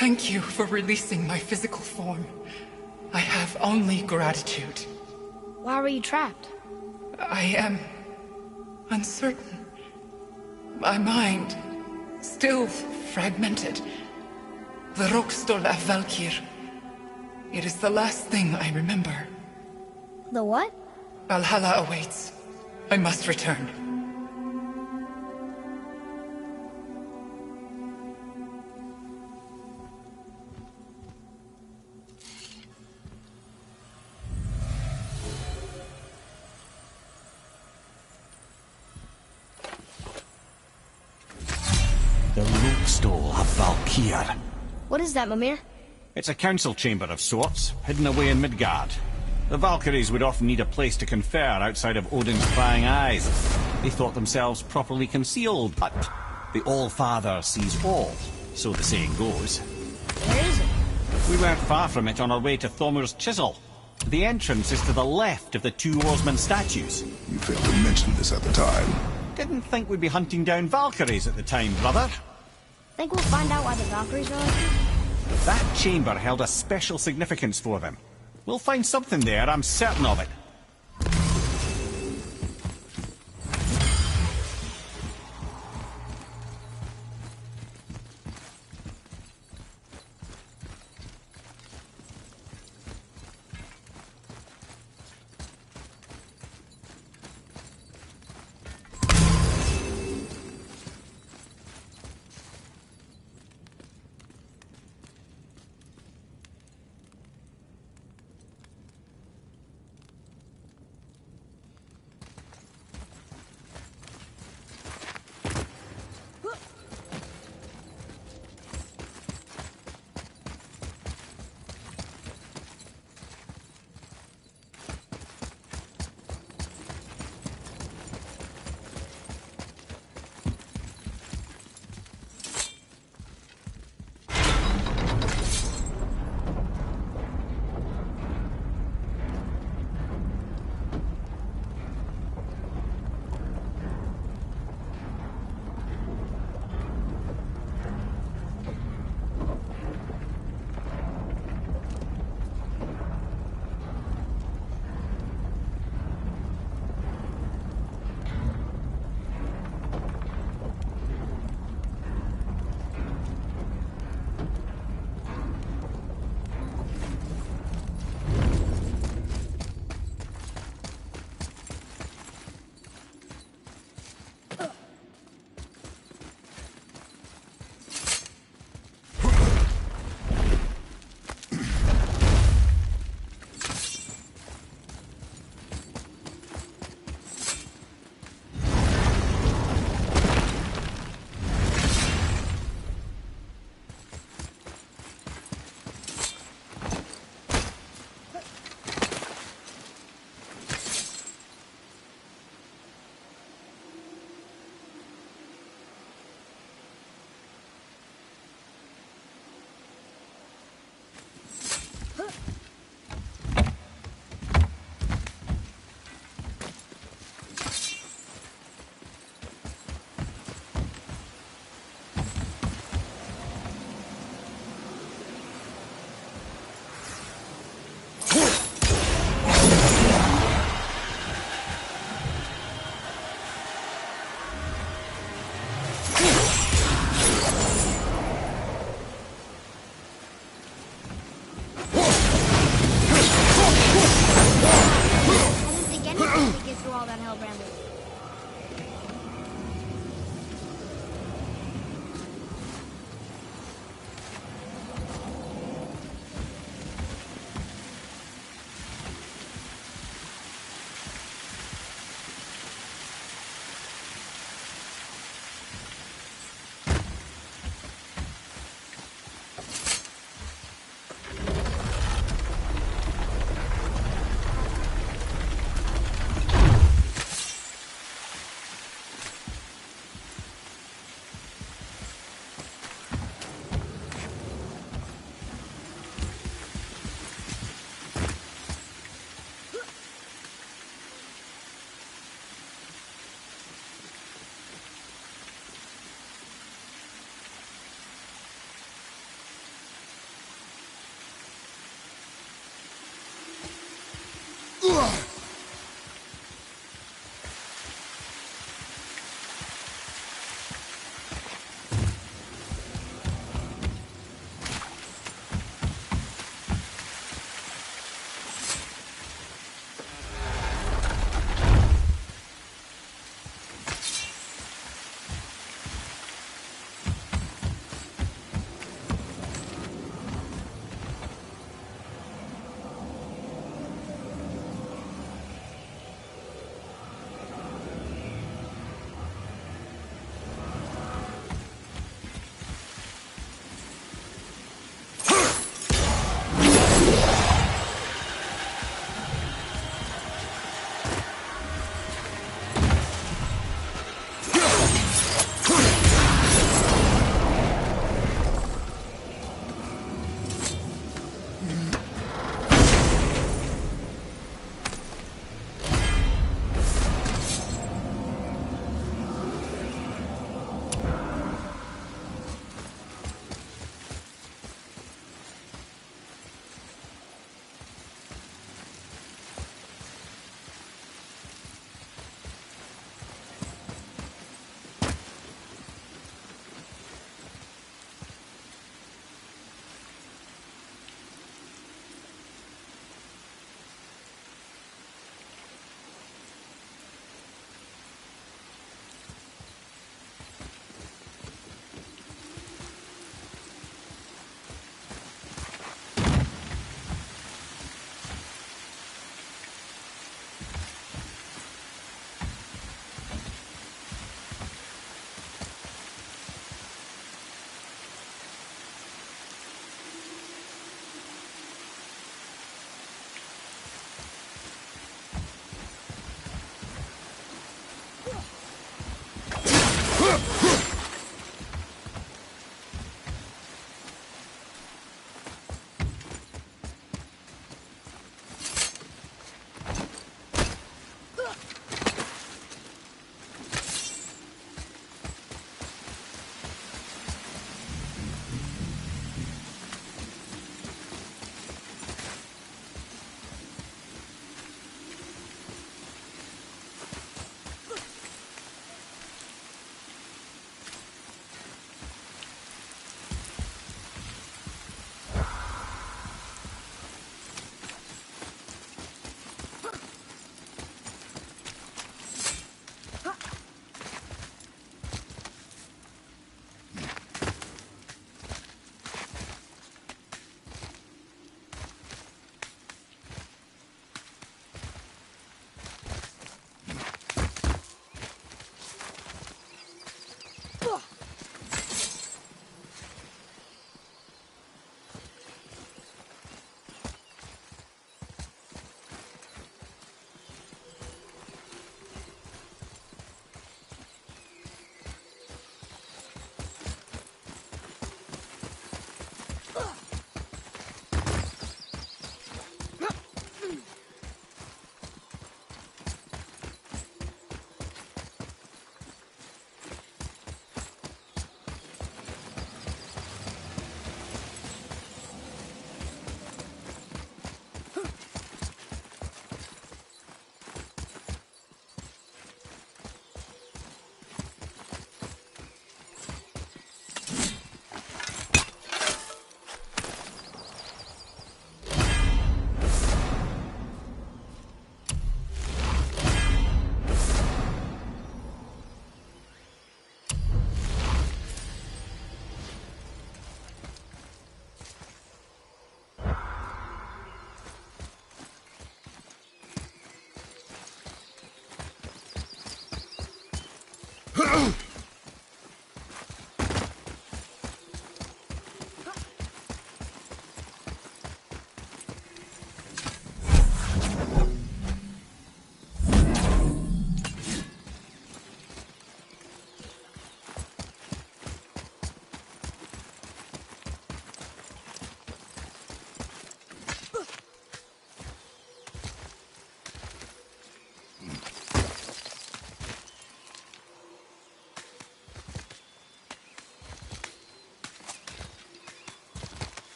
Thank you for releasing my physical form. I have only gratitude. Why were you trapped? I am uncertain. My mind, still fragmented. The Rokstol af Valkyr. It is the last thing I remember. The what? Valhalla awaits. I must return. here. What is that, Mimir? It's a council chamber of sorts, hidden away in Midgard. The Valkyries would often need a place to confer outside of Odin's prying eyes. They thought themselves properly concealed, but the All-Father sees all, so the saying goes. Where is it? We weren't far from it on our way to Thormur's Chisel. The entrance is to the left of the two oarsmen statues. You failed to mention this at the time. Didn't think we'd be hunting down Valkyries at the time, brother. Think we'll find out why the Valkyries are like this? That chamber held a special significance for them. We'll find something there, I'm certain of it.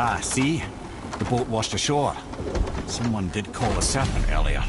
Ah, see? The boat washed ashore. Someone did call a serpent earlier.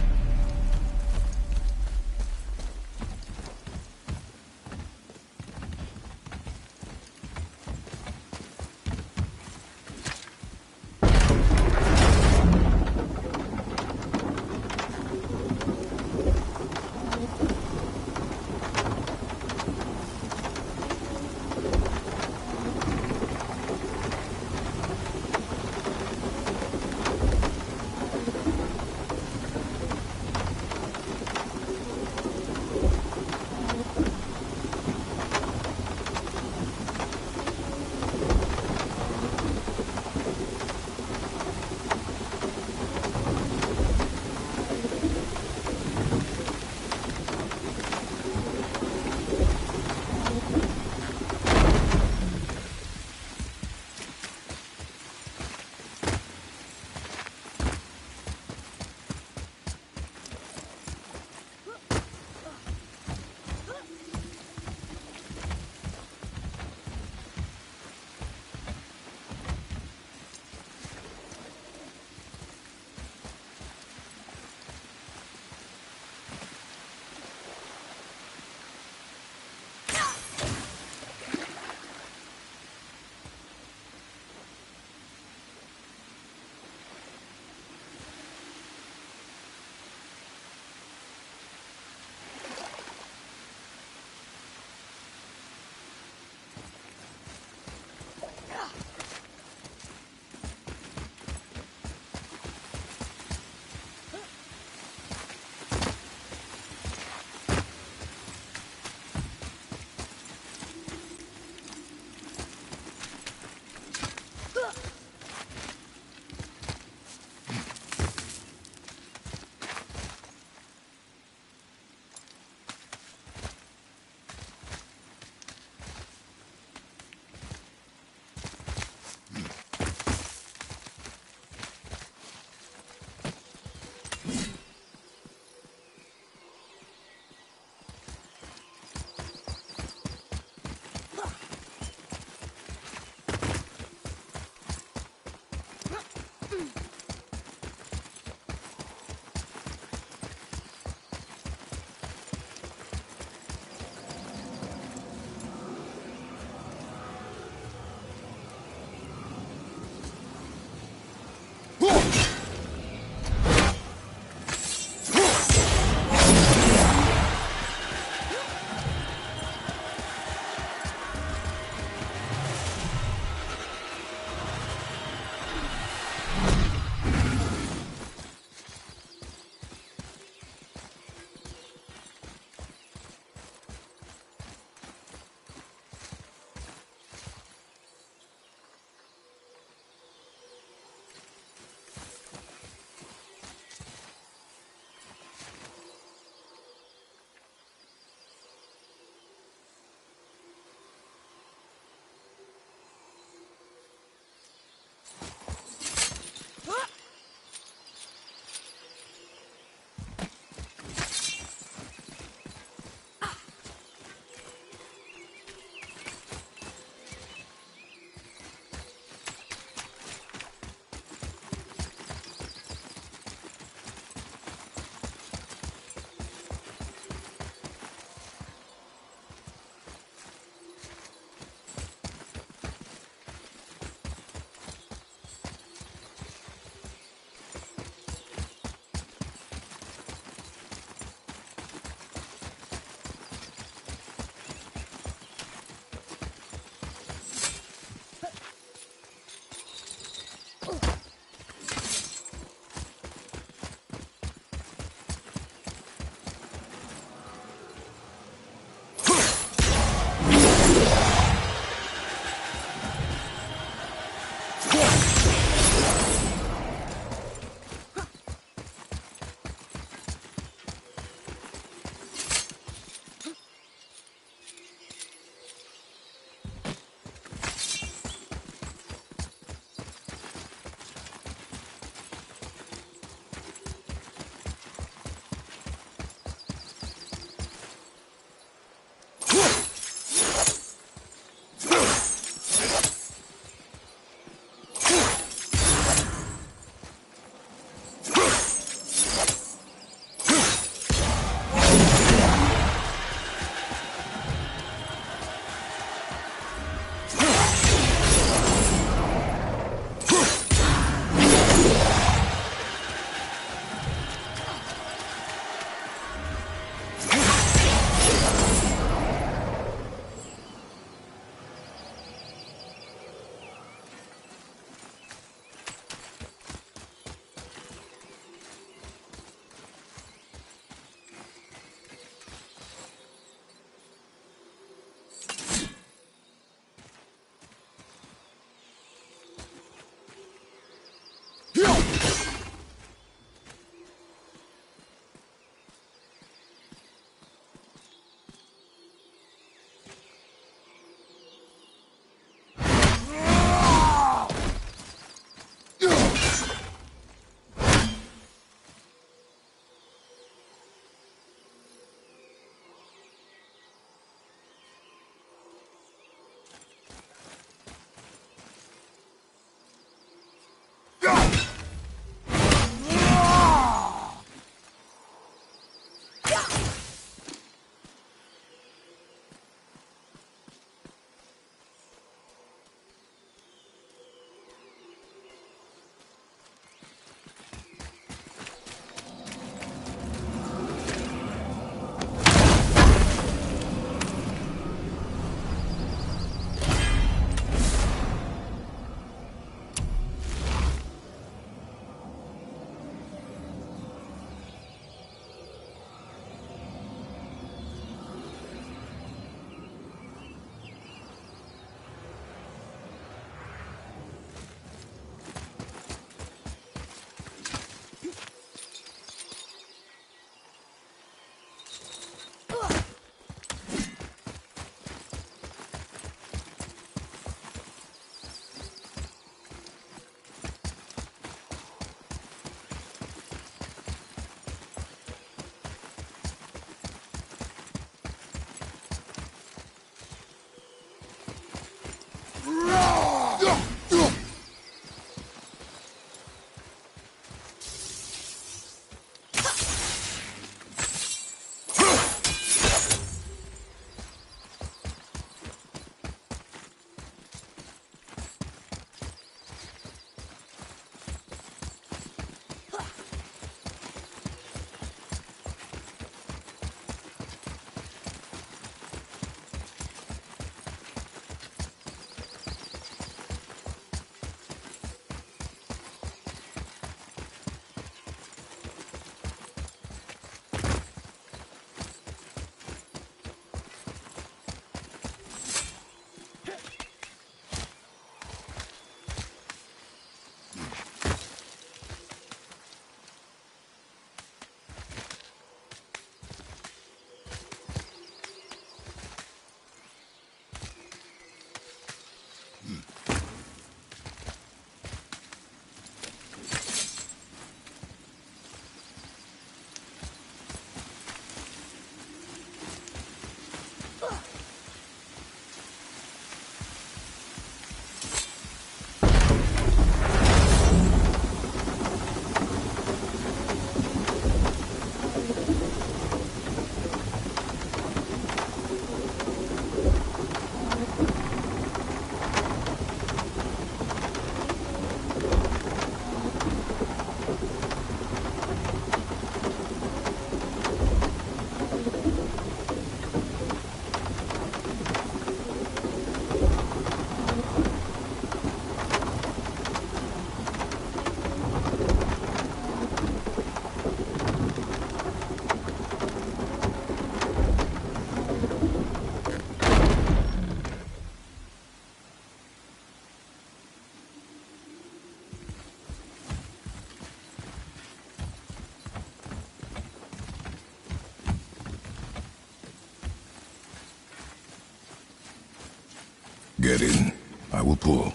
Get in. I will pull.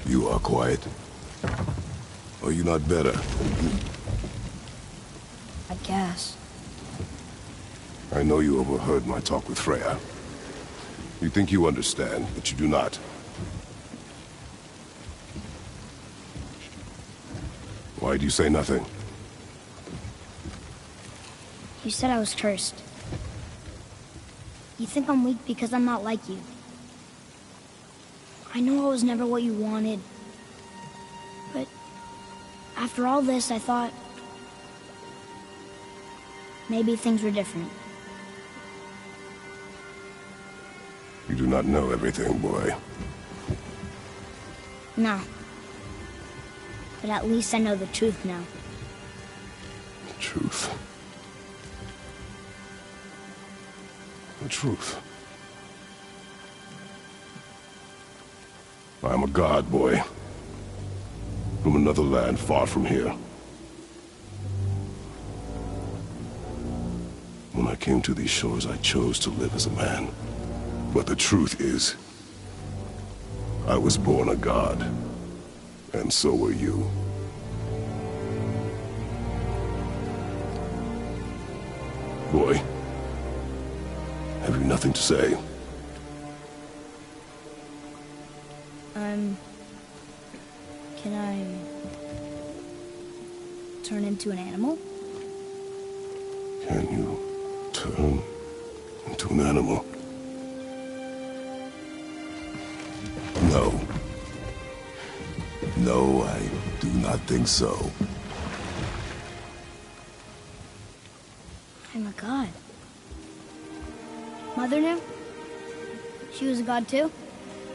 You are quiet. Are you not better? I guess. I know you overheard my talk with Freya. You think you understand, but you do not. Why do you say nothing? You said I was cursed. You think I'm weak because I'm not like you. I know I was never what you wanted. But after all this, I thought maybe things were different. You do not know everything, boy. No. But at least I know the truth now. The truth. The truth. I am a god, boy. From another land far from here. When I came to these shores, I chose to live as a man. But the truth is, I was born a god. And so were you. Boy, have you nothing to say? Can I turn into an animal? Can you turn into an animal? No. No, I do not think so. I'm a god. Mother knew? She was a god too?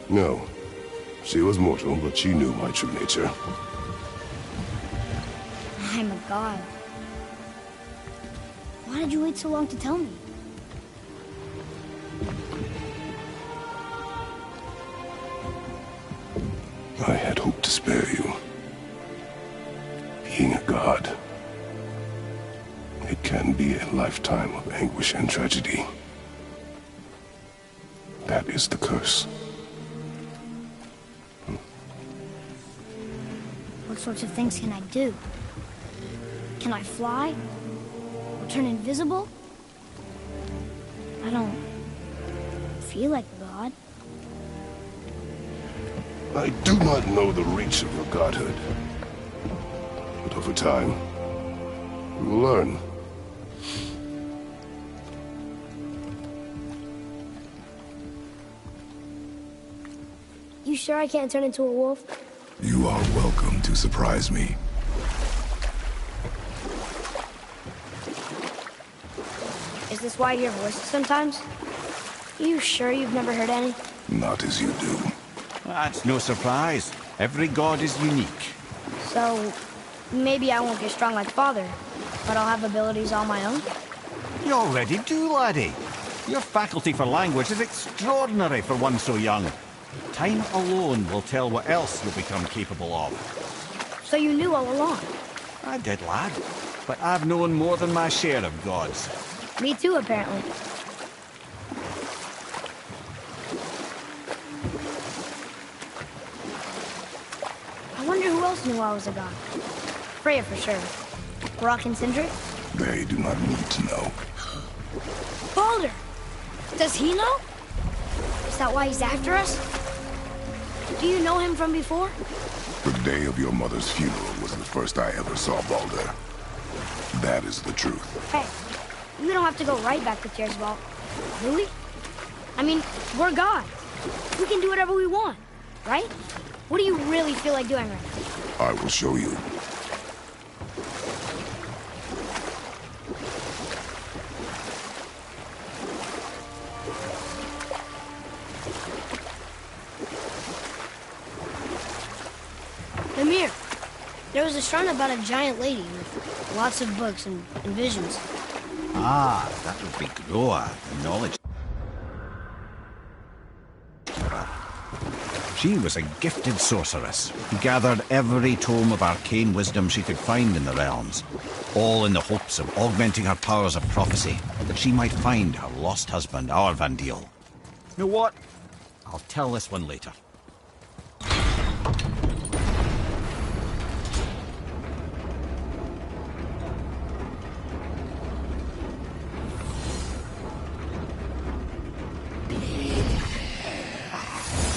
No. She was mortal, but she knew my true nature. I'm a god. Why did you wait so long to tell me? I had hoped to spare you. Being a god, it can be a lifetime of anguish and tragedy. That is the curse. What sorts of things can I do? Can I fly? Or turn invisible? I don't feel like a god. I do not know the reach of your godhood. But over time, you will learn. You sure I can't turn into a wolf? You are welcome to surprise me. Is this why you hear voices sometimes? You sure you've never heard any? Not as you do. That's no surprise. Every god is unique. So, maybe I won't get strong like Father, but I'll have abilities all my own? You already do, laddie. Your faculty for language is extraordinary for one so young. Time alone will tell what else you'll become capable of. So you knew all along? I did, lad. But I've known more than my share of gods. Me too, apparently. I wonder who else knew I was a god. Freya for sure. Brock and Sindri? They do not need to know. Baldur! Does he know? Is that why he's after us? Do you know him from before? The day of your mother's funeral was the first I ever saw Baldur. That is the truth. Hey, we don't have to go right back to Tiersvall, do we? I mean, we're gods. We can do whatever we want, right? What do you really feel like doing right now? I will show you. Ymir, there was a shrine about a giant lady with lots of books and visions. Ah, that would be Groa, the knowledge. She was a gifted sorceress who gathered every tome of arcane wisdom she could find in the realms, all in the hopes of augmenting her powers of prophecy, that she might find her lost husband, Arvandil. You know what? I'll tell this one later.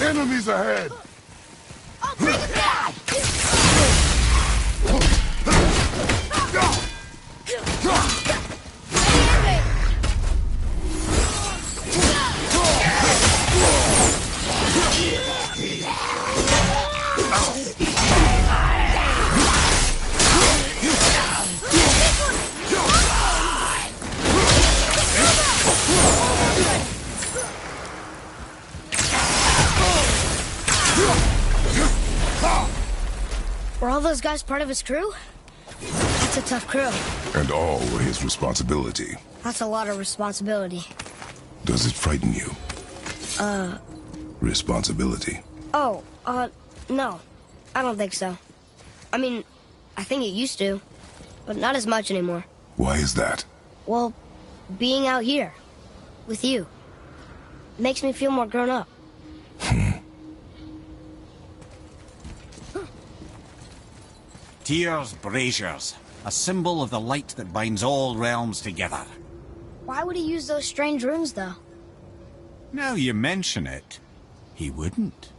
Enemies ahead! I'll take it down! Were all those guys part of his crew? That's a tough crew. And all were his responsibility. That's a lot of responsibility. Does it frighten you? Responsibility. Oh, no. I don't think so. I mean, I think it used to, but not as much anymore. Why is that? Well, being out here, with you, makes me feel more grown up. Tyr's braziers, a symbol of the light that binds all realms together. Why would he use those strange runes, though? Now you mention it, he wouldn't.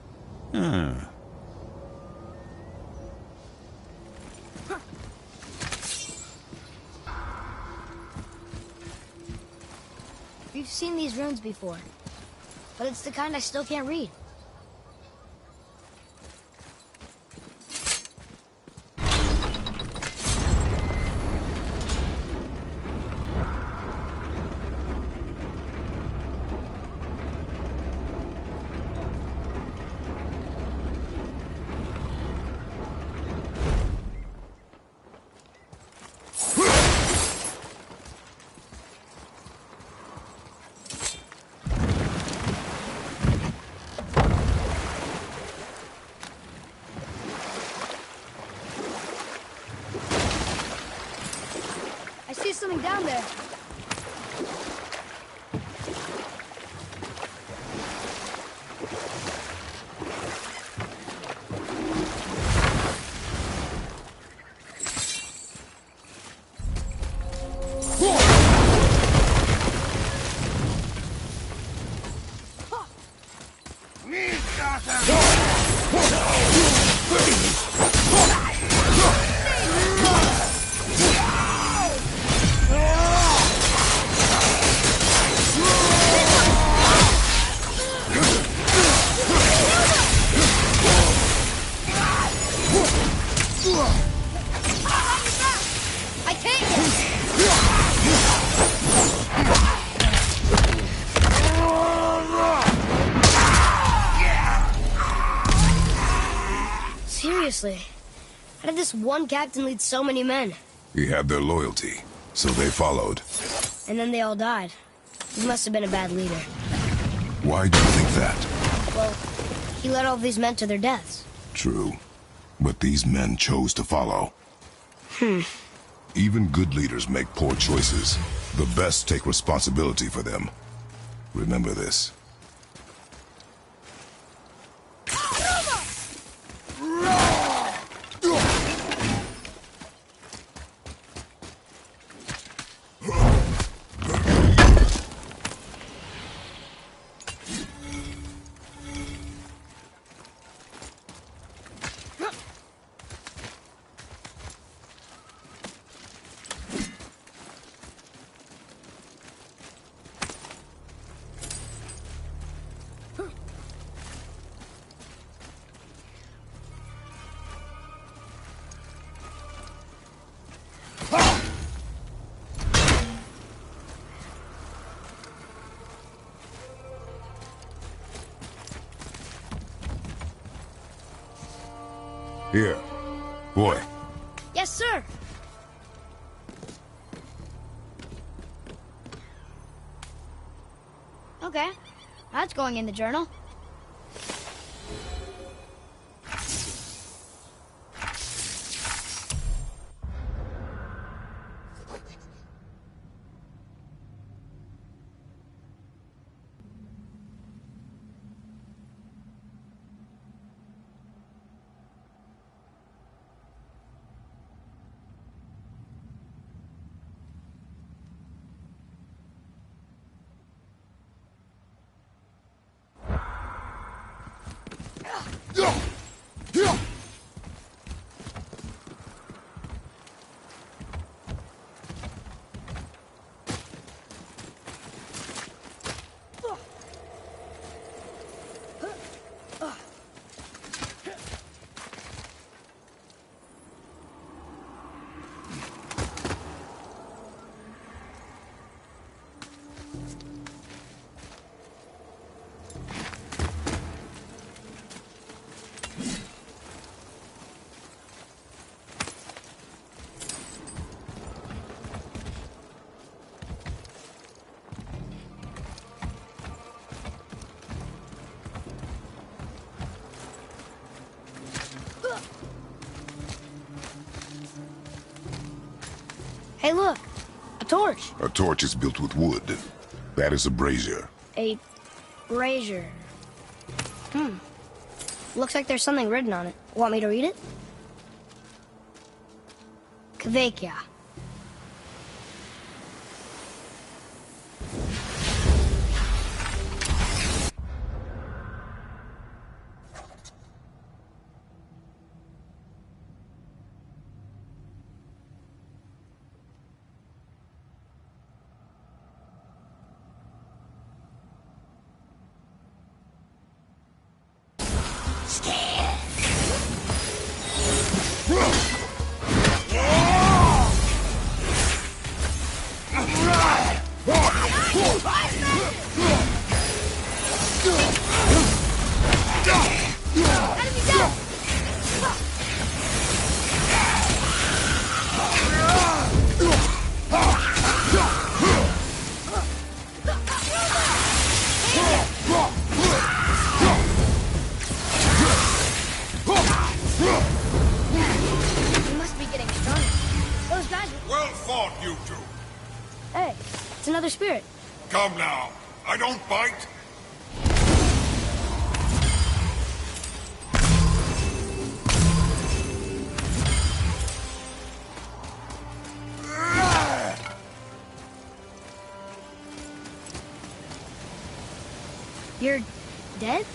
We've seen these runes before, but it's the kind I still can't read. I see something down there. I take it! Seriously, how did this one captain lead so many men? He had their loyalty, so they followed. And then they all died. He must have been a bad leader. Why do you think that? Well, he led all these men to their deaths. True. But these men chose to follow. Even good leaders make poor choices. The best take responsibility for them. Remember this. Here. Boy. Yes, sir. Okay. That's going in the journal. Hey, look. A torch. A torch is built with wood. That is a brazier. A brazier. Looks like there's something written on it. Want me to read it? Kvekia. We must be getting stronger. Those guys... Well fought, you two. Hey, it's another spirit. Come now. I don't bite. You're dead?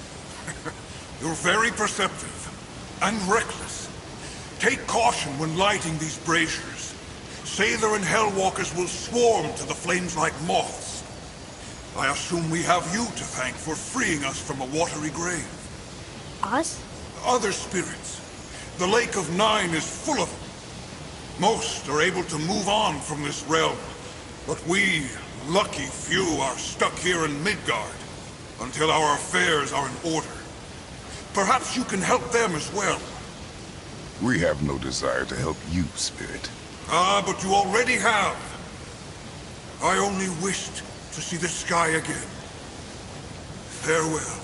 You're very perceptive and reckless. Take caution when lighting these braziers. Sailor and Hellwalkers will swarm to the flames like moths. I assume we have you to thank for freeing us from a watery grave. Us? Other spirits. The Lake of Nine is full of them. Most are able to move on from this realm, but we, lucky few, are stuck here in Midgard until our affairs are in order. Perhaps you can help them as well. We have no desire to help you, Spirit. Ah, but you already have. I only wished to see the sky again. Farewell.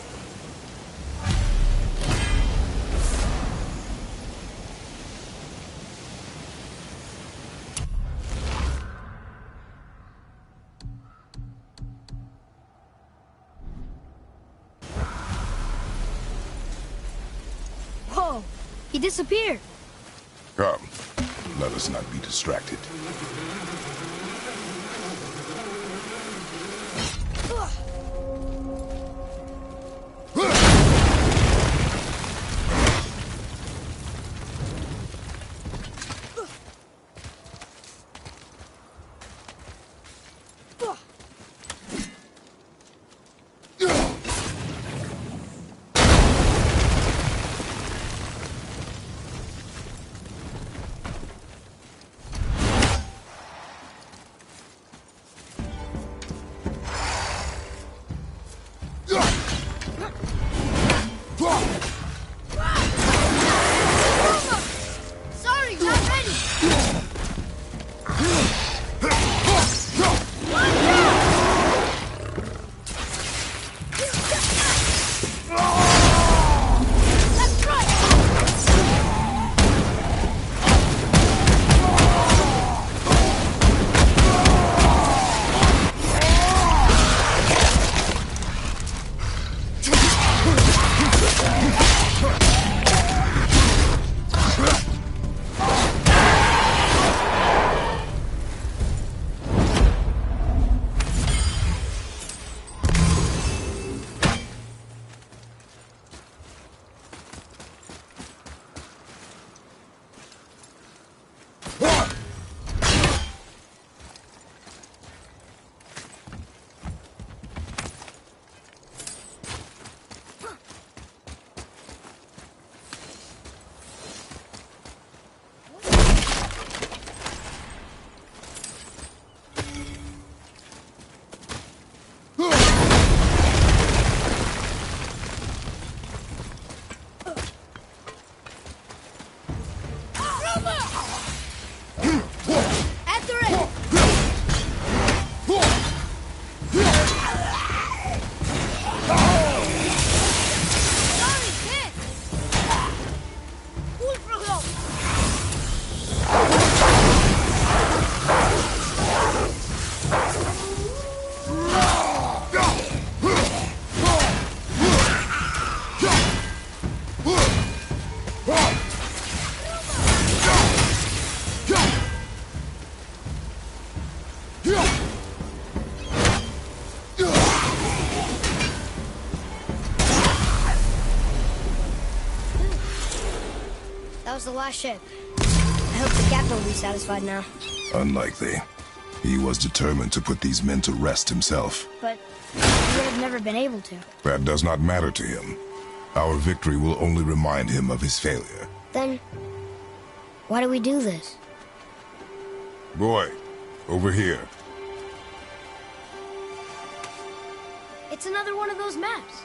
Whoa, he disappeared. Come, let us not be distracted. was the last ship. I hope the captain will be satisfied now. Unlikely. He was determined to put these men to rest himself. But he would have never been able to. That does not matter to him. Our victory will only remind him of his failure. Then, why do we do this? Boy, over here. It's another one of those maps.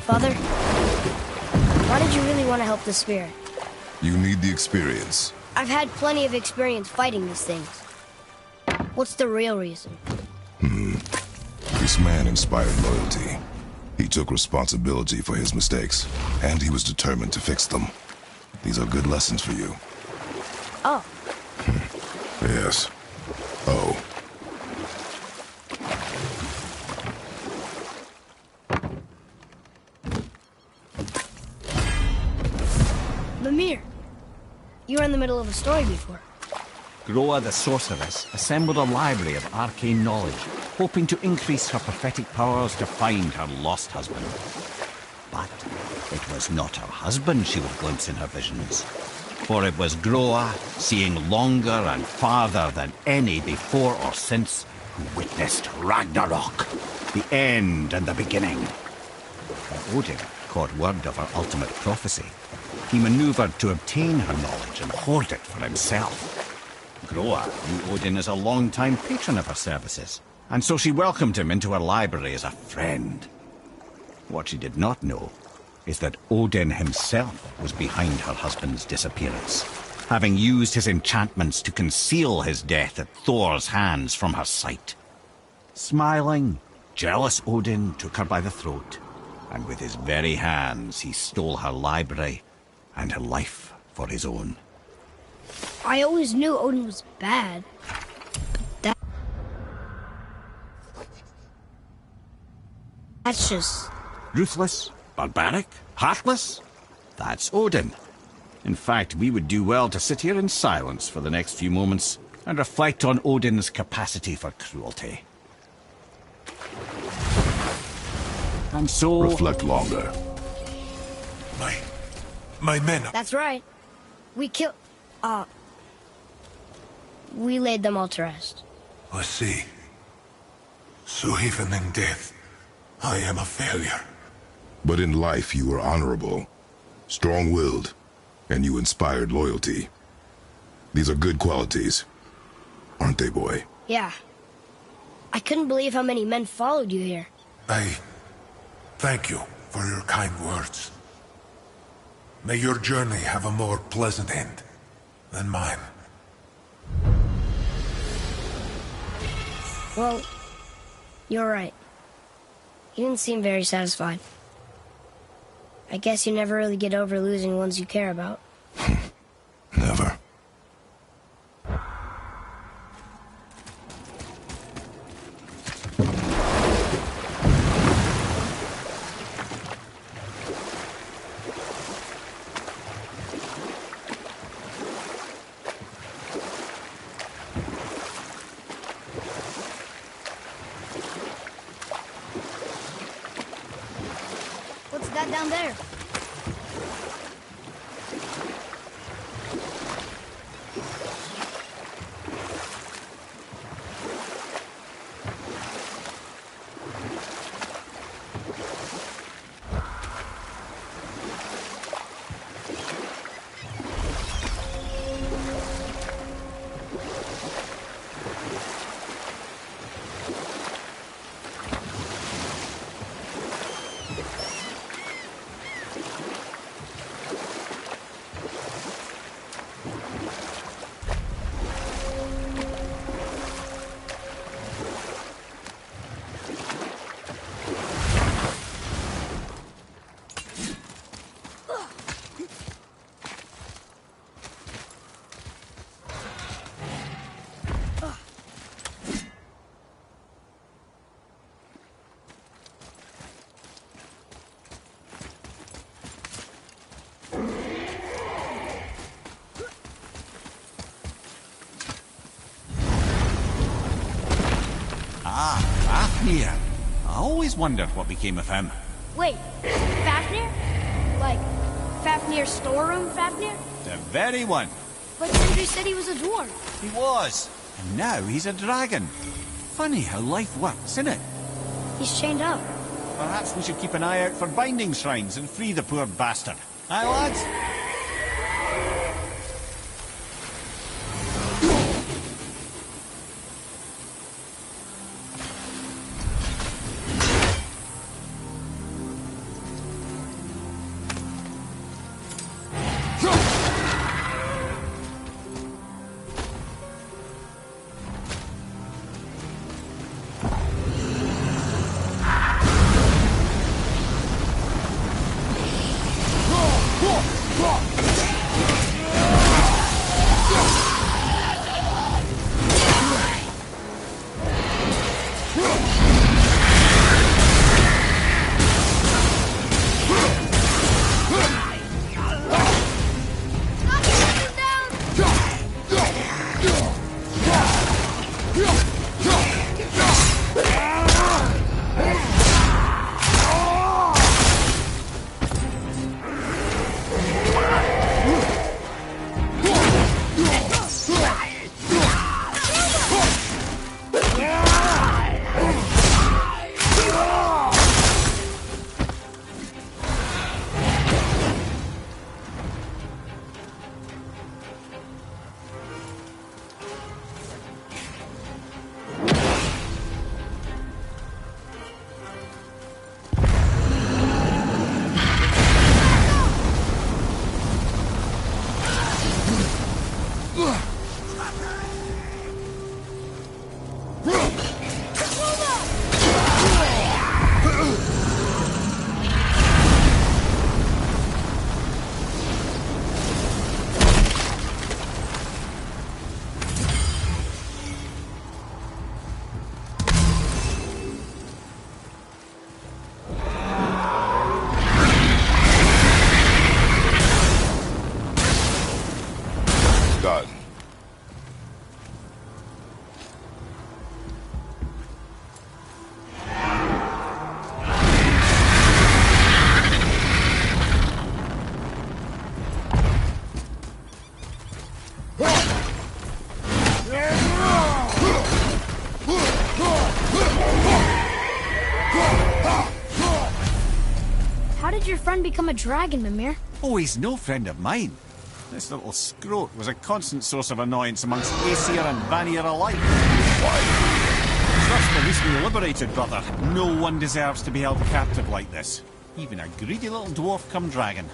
Father, why did you really want to help the spirit? You need the experience. I've had plenty of experience fighting these things. What's the real reason? This man inspired loyalty. He took responsibility for his mistakes, and he was determined to fix them. These are good lessons for you. Oh, Yes. Oh. Mimir. You were in the middle of a story before. Groa the sorceress assembled a library of arcane knowledge, hoping to increase her prophetic powers to find her lost husband. But it was not her husband she would glimpse in her visions, for it was Groa, seeing longer and farther than any before or since, who witnessed Ragnarok, the end and the beginning. When Odin caught word of her ultimate prophecy, he maneuvered to obtain her knowledge and hoard it for himself. Groa knew Odin as a long-time patron of her services, and so she welcomed him into her library as a friend. What she did not know is that Odin himself was behind her husband's disappearance, having used his enchantments to conceal his death at Thor's hands from her sight. Smiling, jealous Odin took her by the throat, and with his very hands he stole her library and her life for his own. I always knew Odin was bad. But that's just... Ruthless, barbaric, heartless? That's Odin. In fact, we would do well to sit here in silence for the next few moments and reflect on Odin's capacity for cruelty. And so... Reflect longer. My men. That's right. We killed... we laid them all to rest. I see. So even in death, I am a failure. But in life you were honorable, strong-willed, and you inspired loyalty. These are good qualities, aren't they, boy? Yeah. I couldn't believe how many men followed you here. I thank you for your kind words. May your journey have a more pleasant end than mine. Well, you're right. You didn't seem very satisfied. I guess you never really get over losing ones you care about. Never. What's that down there? Ah, Fafnir. I always wondered what became of him. Wait, Fafnir? Like, Fafnir's storeroom Fafnir? The very one. But Sindri said he was a dwarf. He was. And now he's a dragon. Funny how life works, isn't it? He's chained up. Perhaps we should keep an eye out for binding shrines and free the poor bastard. Aye, lads? How did your friend become a dragon, Mimir? Oh, he's no friend of mine. This little scrote was a constant source of annoyance amongst Aesir and Vanir alike. Trust released me liberated, brother. No one deserves to be held captive like this. Even a greedy little dwarf come dragon.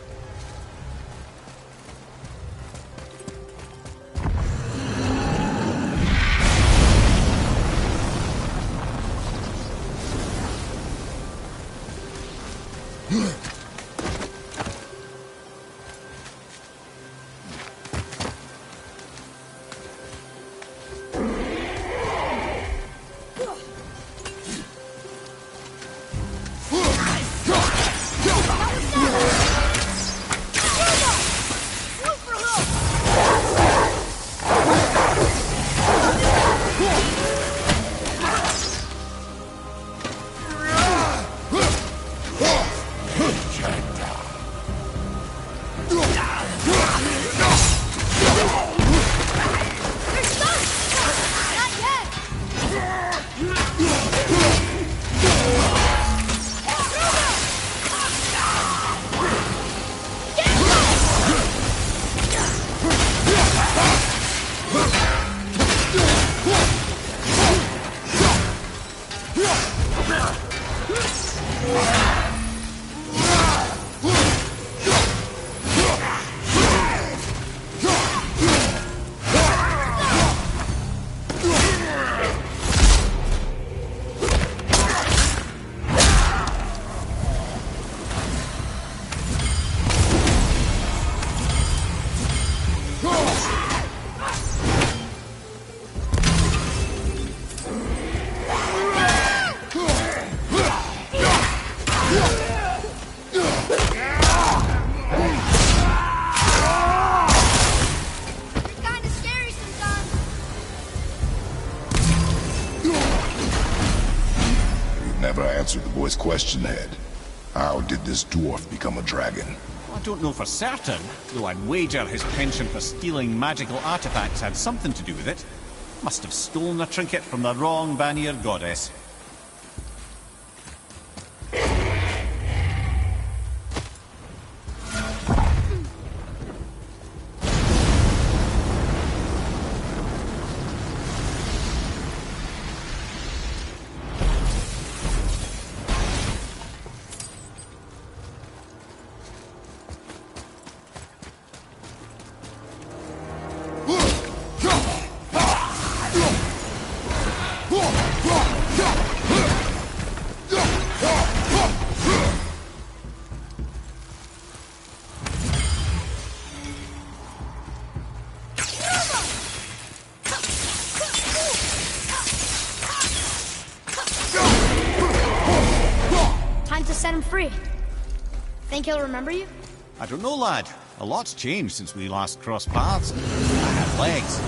answered the boy's question, Head. How did this dwarf become a dragon? I don't know for certain, though I'd wager his penchant for stealing magical artifacts had something to do with it. Must have stolen a trinket from the wrong Vanir goddess. Time to set him free. Think he'll remember you? I don't know, lad. A lot's changed since we last crossed paths. I have legs.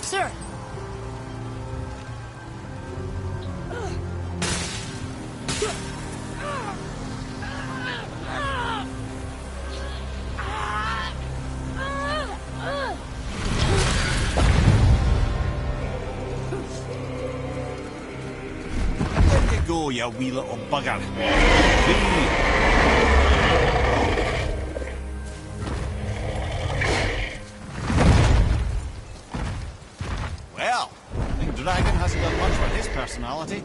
Sir. Where you go, you wee little bugger? Free. Well, I think Dragon hasn't done much for his personality.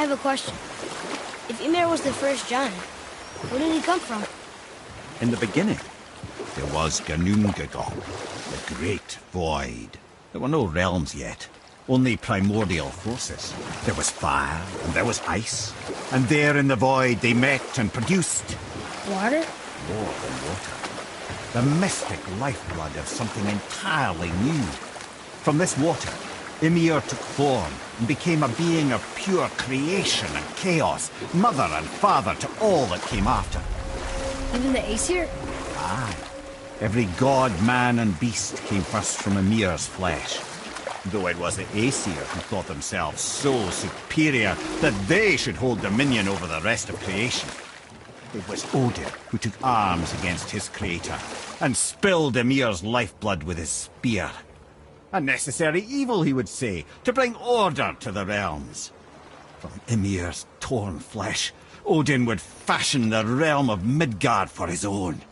have a question. If Ymir was the first giant, where did he come from? In the beginning, there was G.O.W, the Great Void. There were no realms yet, only primordial forces. There was fire, and there was ice. And there in the void they met and produced... Water? more than water. The mystic lifeblood of something entirely new. From this water, Ymir took form and became a being of pure creation and chaos, mother and father to all that came after. Even the Aesir? Aye. Every god, man and beast came first from Ymir's flesh. Though it was the Aesir who thought themselves so superior that they should hold dominion over the rest of creation. It was Odin who took arms against his creator and spilled Ymir's lifeblood with his spear. A necessary evil, he would say, to bring order to the realms. From Ymir's torn flesh, Odin would fashion the realm of Midgard for his own.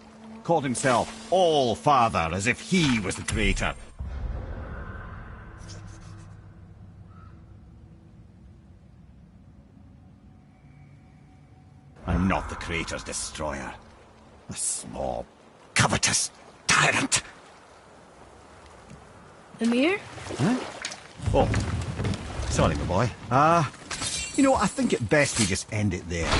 Called himself All-Father, as if he was the creator. I'm not the creator's destroyer. A small, covetous tyrant. Ymir? Huh? Oh, sorry, my boy. You know, I think it best we just end it there.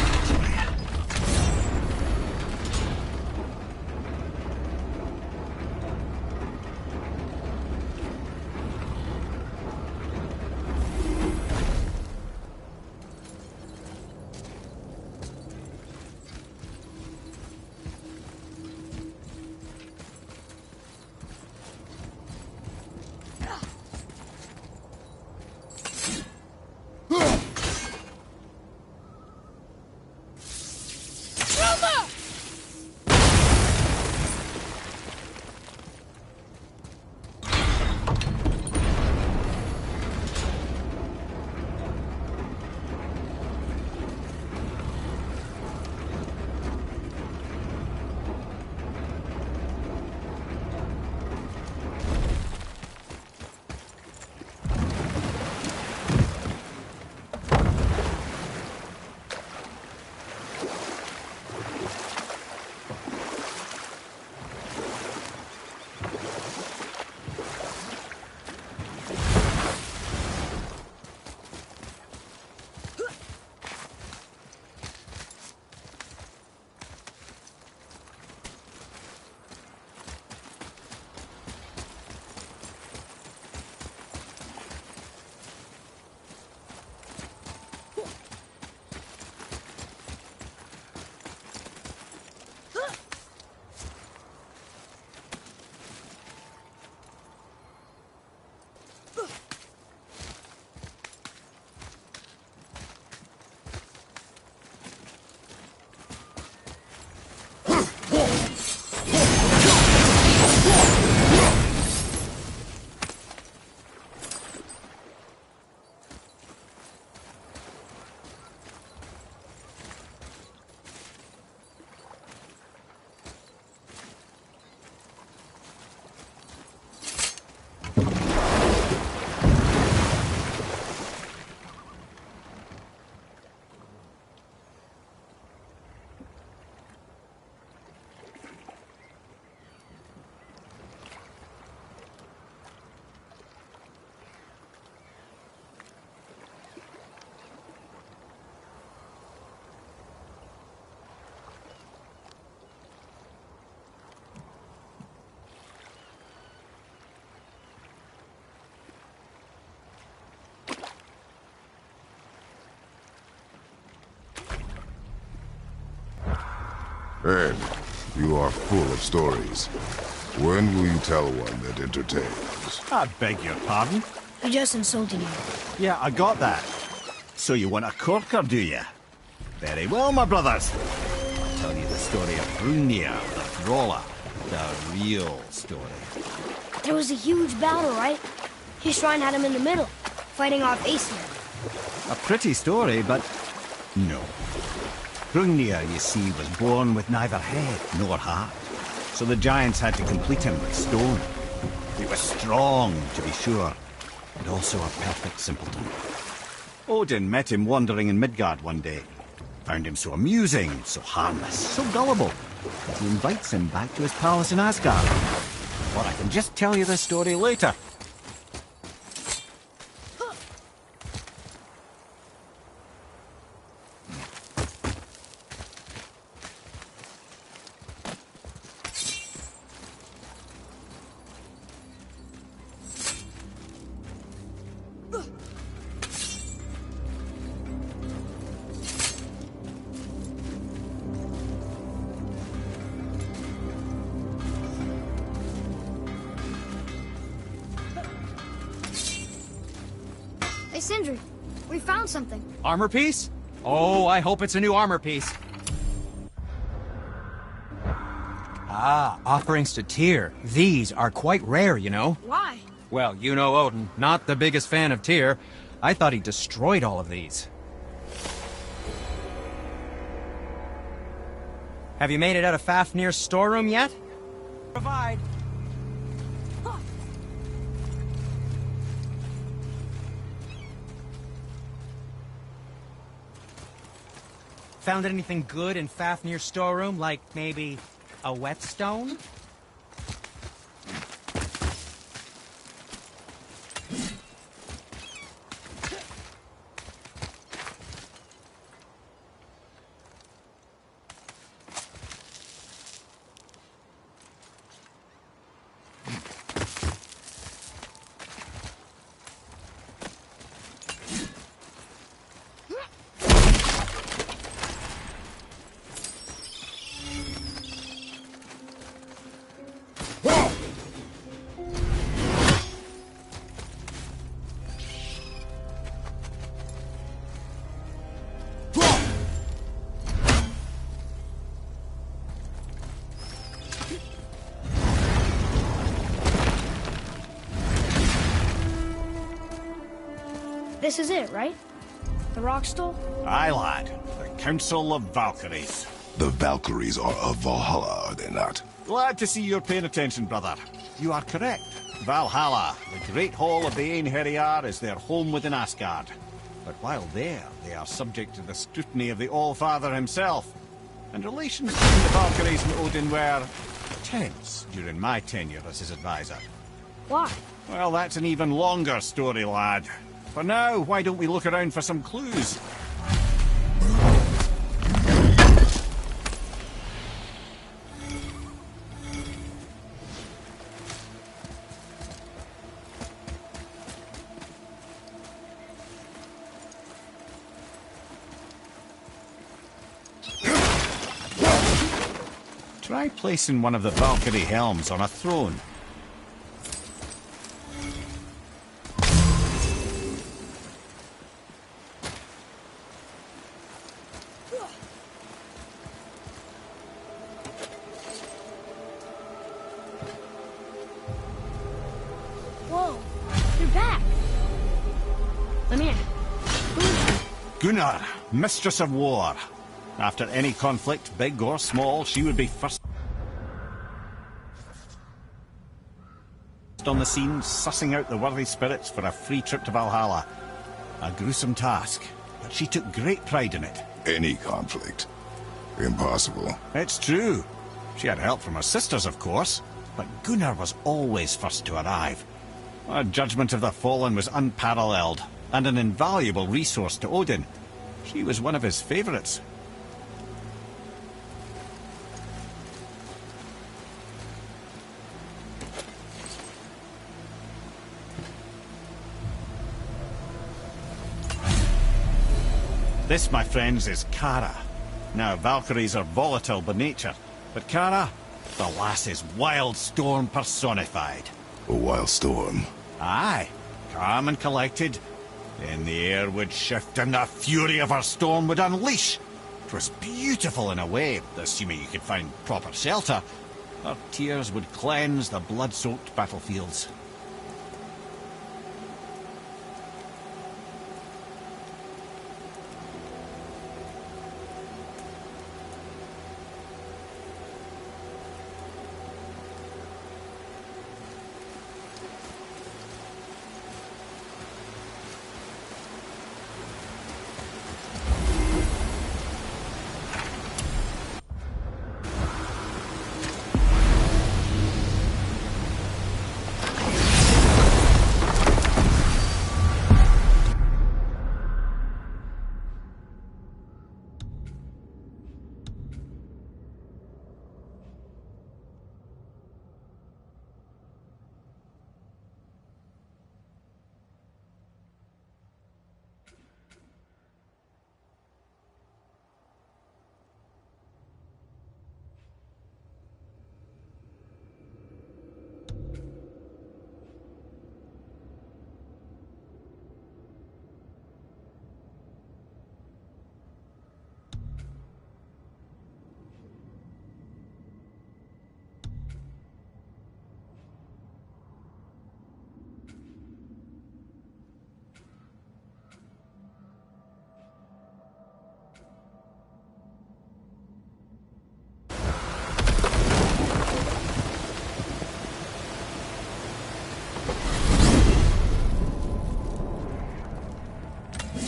Ed, you are full of stories. When will you tell one that entertains? I beg your pardon? He just insulted you. Yeah, I got that. So you want a corker, do you? Very well, my brothers. I'll tell you the story of Hrungnir, the brawler. The real story. There was a huge battle, right? His shrine had him in the middle, fighting off Aesir. A pretty story, but no. Hrungnir, you see, was born with neither head nor heart. So the giants had to complete him with stone. He was strong, to be sure, but also a perfect simpleton. Odin met him wandering in Midgard one day. Found him so amusing, so harmless, so gullible, that he invites him back to his palace in Asgard. Or I can just tell you the story later. Hey, Sindri, we found something. Armor piece? Oh, I hope it's a new armor piece. Ah, offerings to Tyr. These are quite rare, you know. Why? Well, you know Odin, not the biggest fan of Tyr. I thought he destroyed all of these. Have you made it out of Fafnir's storeroom yet? Provide. Found anything good in Fafnir's storeroom, like maybe a whetstone? This is it, right? The rock stool? Aye, lad. The Council of Valkyries. The Valkyries are of Valhalla, are they not? Glad to see you're paying attention, brother. You are correct. Valhalla, the great hall of the Einherjar, is their home within Asgard. But while there, they are subject to the scrutiny of the All-Father himself. And relations between the Valkyries and Odin were tense during my tenure as his advisor. Why? Well, that's an even longer story, lad. For now, why don't we look around for some clues? Try placing one of the Valkyrie helms on a throne. Whoa, they're back. Let me in. Gunnar, Mistress of War. After any conflict, big or small, she would be first on the scene, sussing out the worthy spirits for a free trip to Valhalla. A gruesome task, but she took great pride in it. Any conflict. Impossible. It's true. She had help from her sisters, of course, but Gunnar was always first to arrive. Her judgment of the fallen was unparalleled, and an invaluable resource to Odin. She was one of his favorites. This, my friends, is Kara. Now, Valkyries are volatile by nature, but Kara, the lass is wild storm personified. A wild storm. Aye, calm and collected. Then the air would shift and the fury of her storm would unleash. It was beautiful in a way, assuming you could find proper shelter. Her tears would cleanse the blood-soaked battlefields.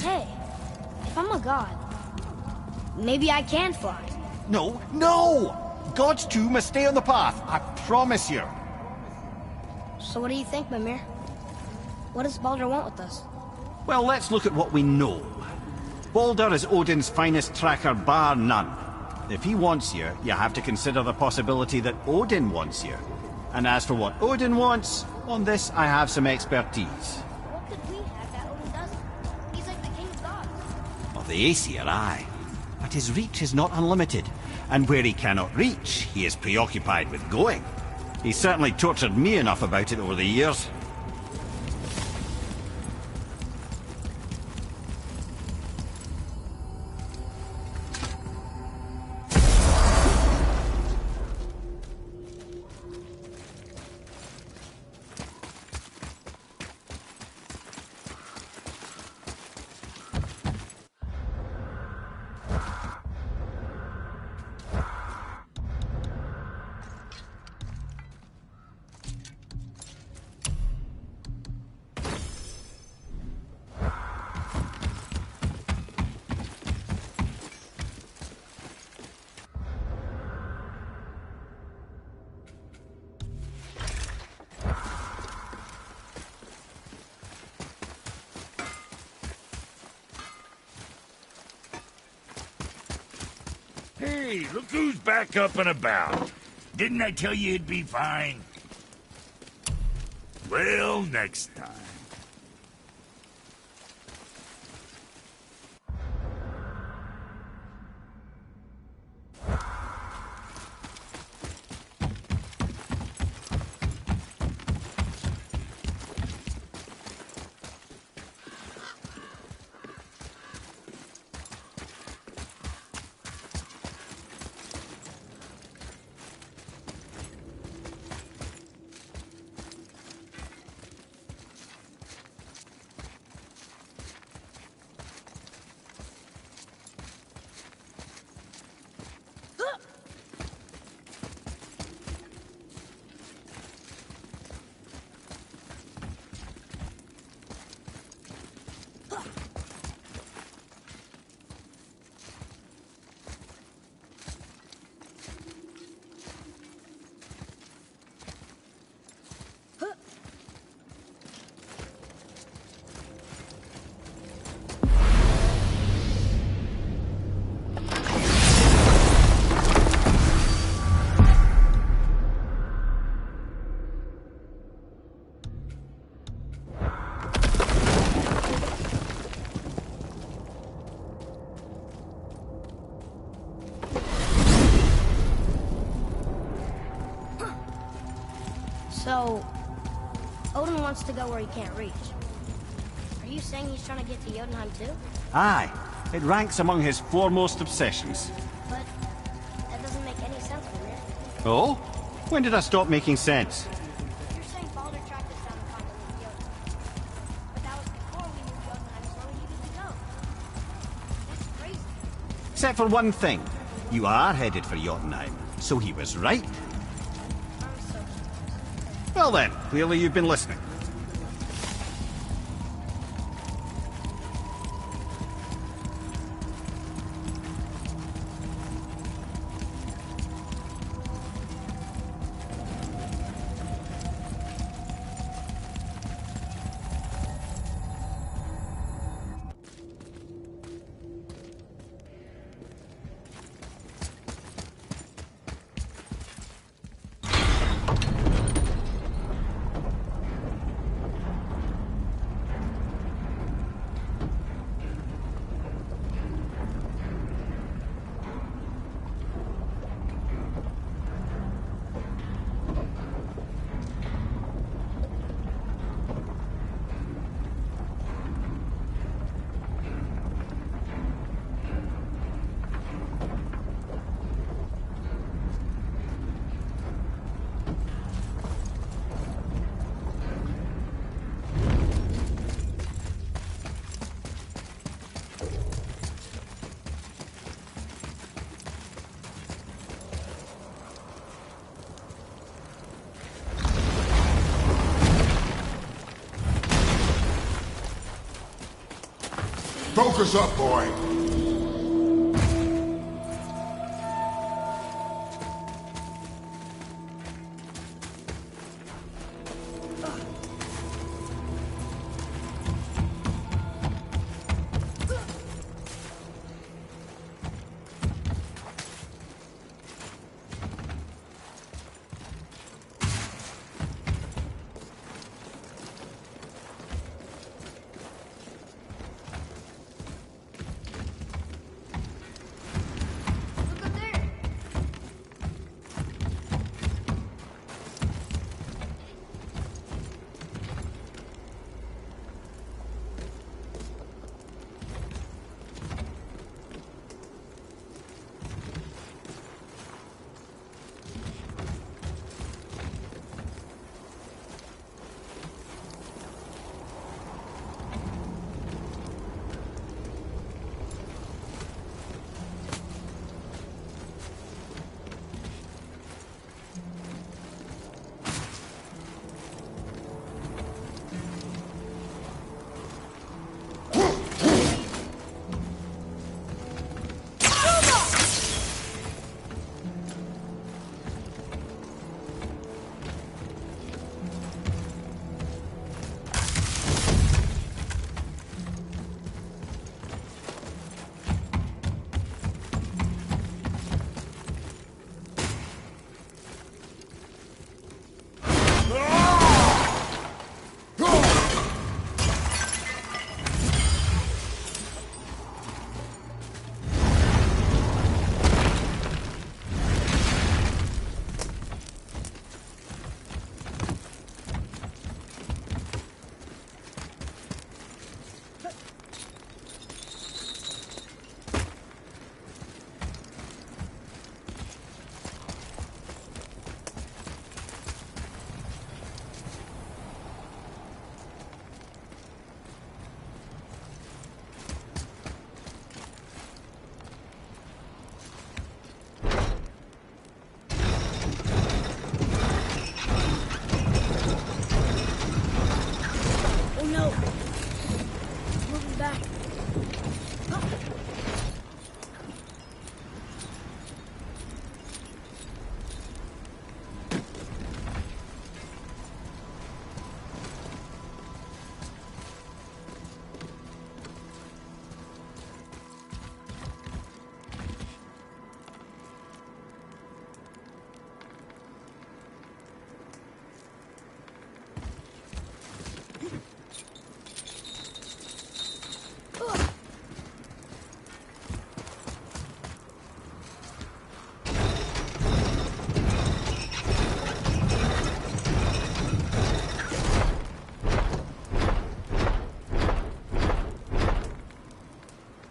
Hey, if I'm a god, maybe I can fly. No, no! Gods too must stay on the path, I promise you. So what do you think, Mimir? What does Baldur want with us? Well, let's look at what we know. Baldur is Odin's finest tracker, bar none. If he wants you, you have to consider the possibility that Odin wants you. And as for what Odin wants, on this I have some expertise. What could we have that Odin doesn't? He's like the king of gods. Of the Aesir, aye. But his reach is not unlimited. And where he cannot reach, he is preoccupied with going. He's certainly tortured me enough about it over the years. Hey, look who's back up and about. Didn't I tell you it'd be fine? Well, next time. So, Odin wants to go where he can't reach. Are you saying he's trying to get to Jotunheim too? Aye, it ranks among his foremost obsessions. But that doesn't make any sense, Mimir. Oh? When did I stop making sense? You're saying Baldur tracked us down to find Jotunheim. But that was before we knew Jotunheim was where we needed to go. That's crazy. Except for one thing. You are headed for Jotunheim, so he was right. I'm so confused. Well then, clearly you've been listening. Focus up, boy. Look up there. Oh no! It's moving back.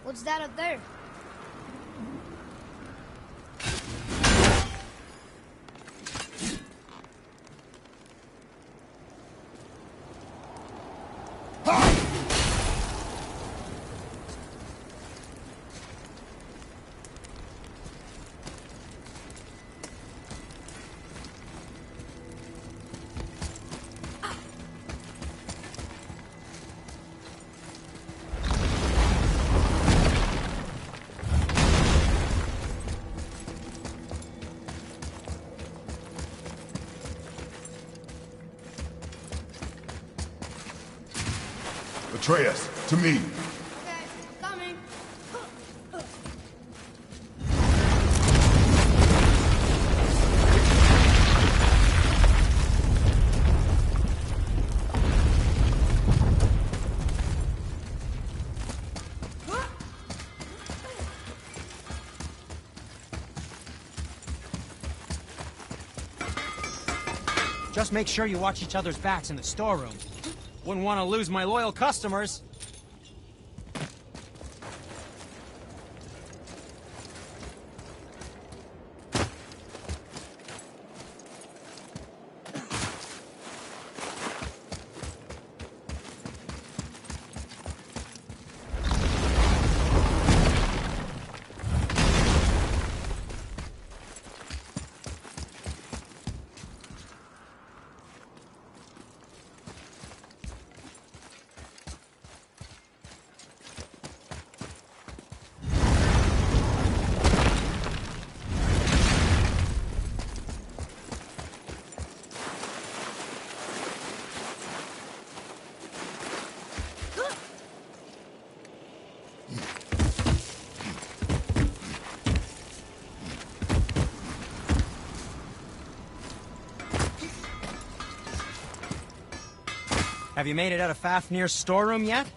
What's that up there? Atreus, to me. Okay, coming. Just make sure you watch each other's backs in the storeroom. Wouldn't want to lose my loyal customers. Have you made it out of Fafnir's storeroom yet?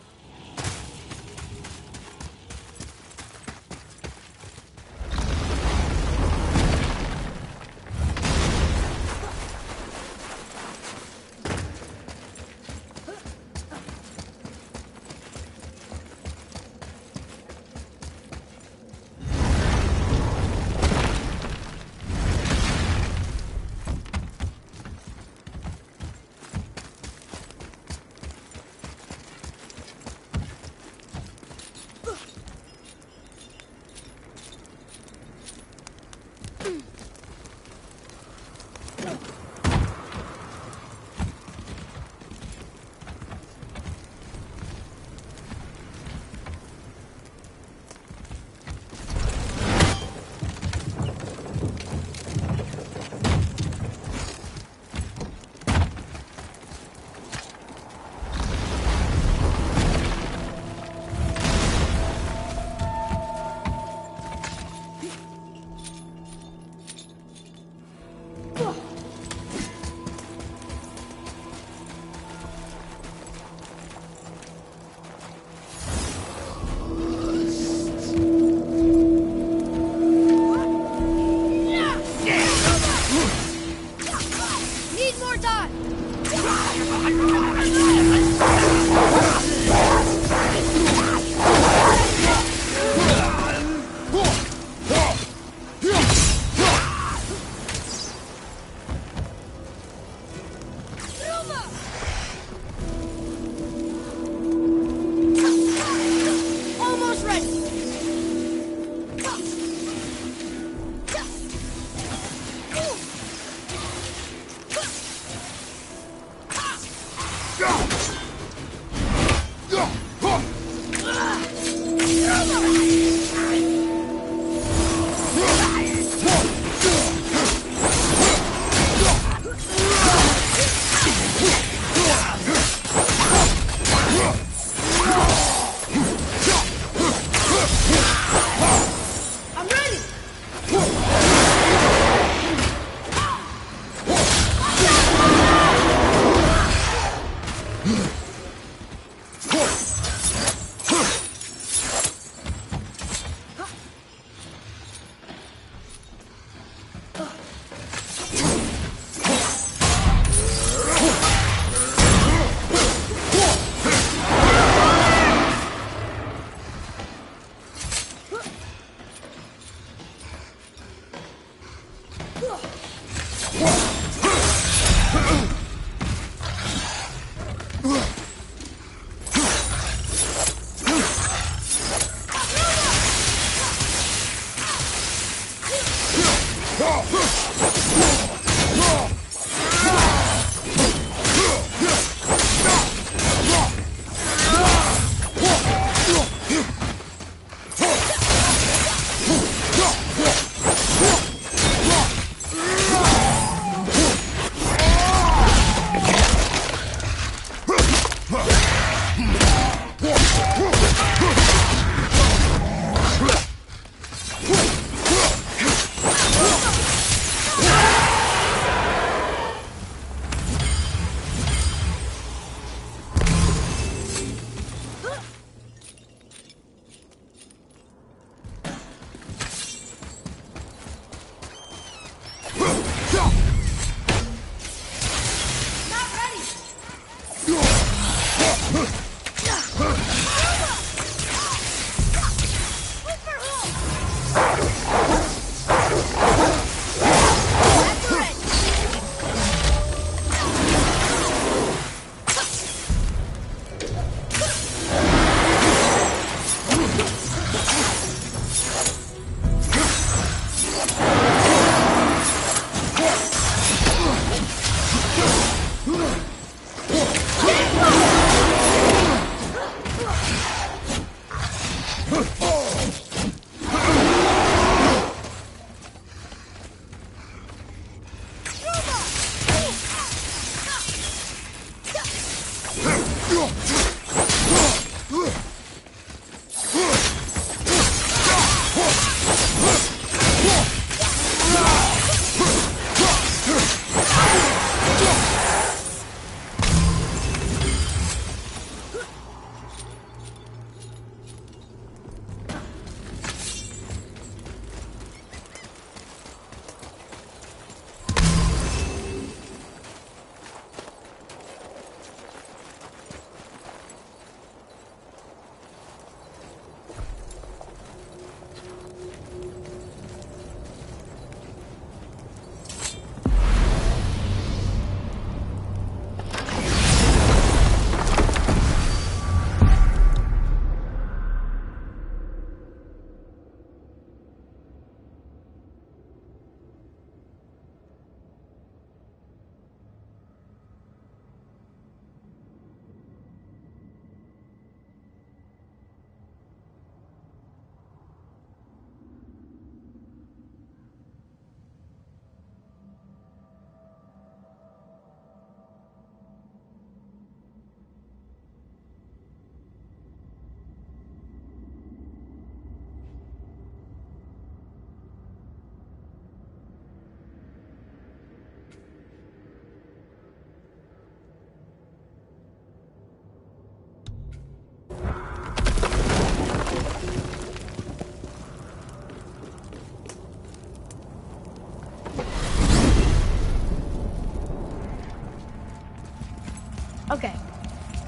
Okay.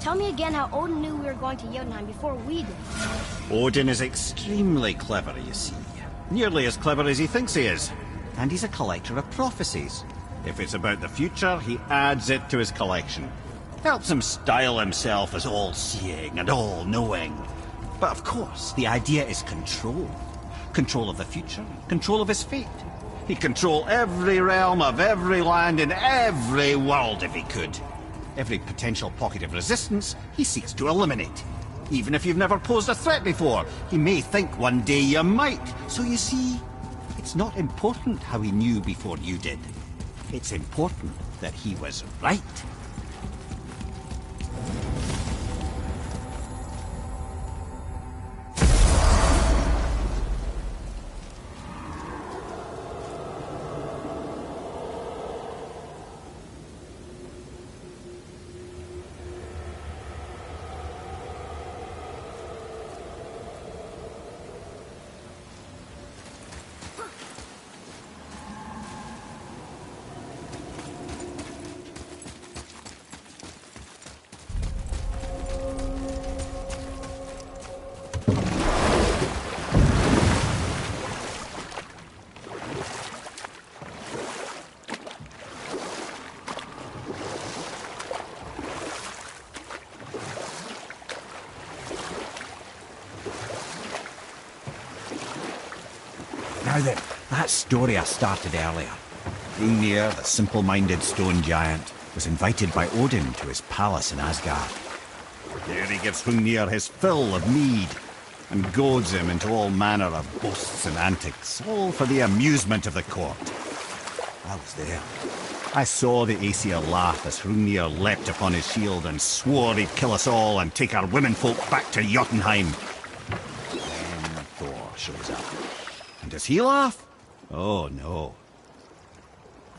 Tell me again how Odin knew we were going to Jotunheim before we did. Odin is extremely clever, you see. Nearly as clever as he thinks he is. And he's a collector of prophecies. If it's about the future, he adds it to his collection. Helps him style himself as all-seeing and all-knowing. But of course, the idea is control. Control of the future, control of his fate. He'd control every realm of every land in every world if he could. Every potential pocket of resistance, he seeks to eliminate. Even if you've never posed a threat before, he may think one day you might. So you see, it's not important how he knew before you did. It's important that he was right. Now then, that story I started earlier. Hrungnir, the simple-minded stone giant, was invited by Odin to his palace in Asgard. There he gives Hrungnir his fill of mead, and goads him into all manner of boasts and antics, all for the amusement of the court. I was there. I saw the Aesir laugh as Hrungnir leapt upon his shield and swore he'd kill us all and take our womenfolk back to Jotunheim. Then Thor shows up. And does he laugh? Oh, no.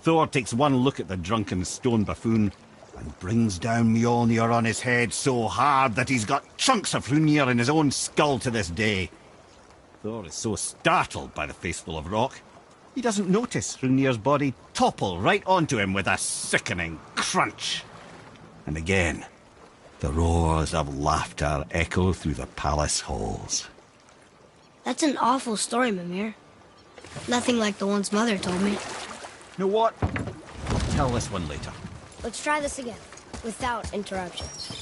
Thor takes one look at the drunken stone buffoon and brings down Mjolnir on his head so hard that he's got chunks of Hrungnir in his own skull to this day. Thor is so startled by the faceful of rock, he doesn't notice Hrungnir's body topple right onto him with a sickening crunch. And again, the roars of laughter echo through the palace halls. That's an awful story, Mimir. Nothing like the ones Mother told me. You know what? Tell this one later. Let's try this again, without interruptions.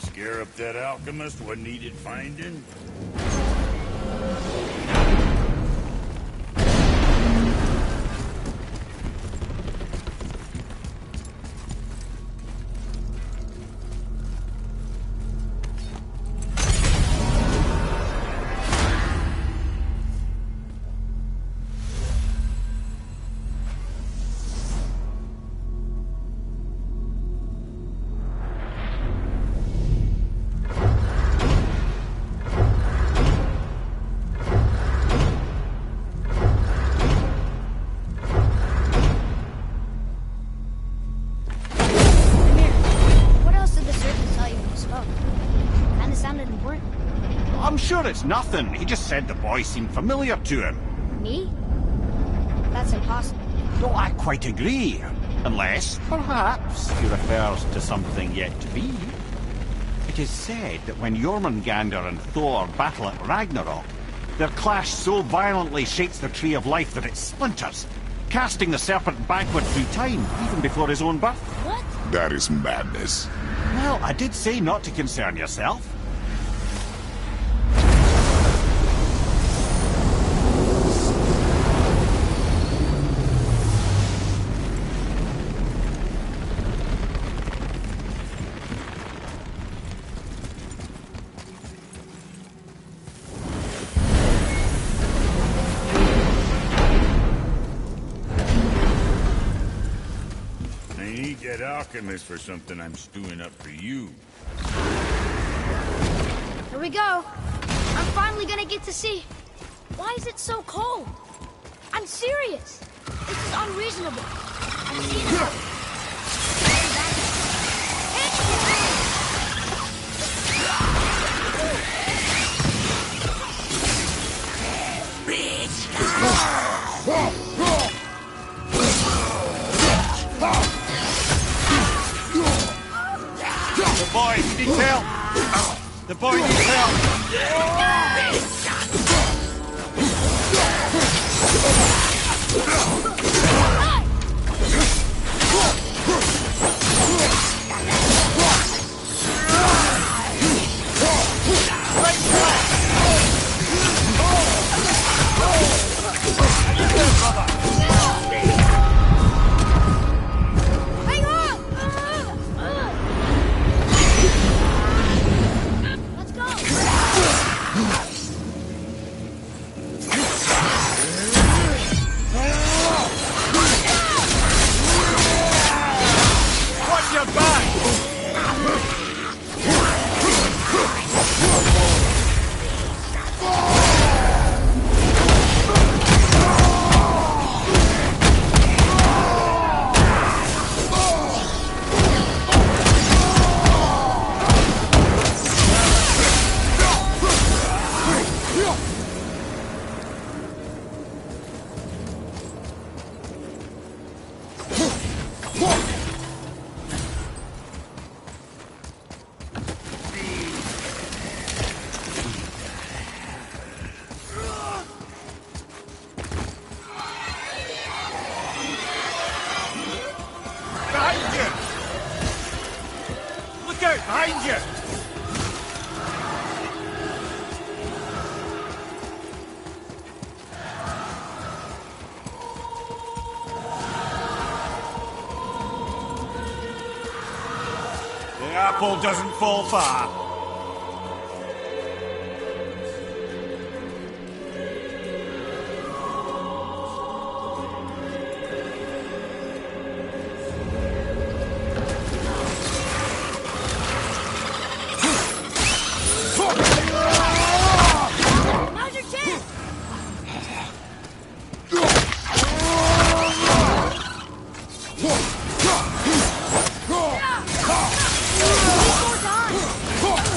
Scare up that alchemist what needed finding? Sure it's nothing. He just said the boy seemed familiar to him. Me? That's impossible. No, I quite agree. Unless, perhaps, he refers to something yet to be. It is said that when Jormungandr and Thor battle at Ragnarok, their clash so violently shakes the Tree of Life that it splinters, casting the serpent backward through time, even before his own birth. What? That is madness. Well, I did say not to concern yourself. Alchemist for something I'm stewing up for you. we go. I'm finally gonna get to see. Why is it so cold? I'm serious. This is unreasonable. I've seen it. The boy needs help! The boy needs help! Hang on! Let's go! Watch your back! Behind you! Look out, behind you! The apple doesn't fall far. Now's your chance! One more time!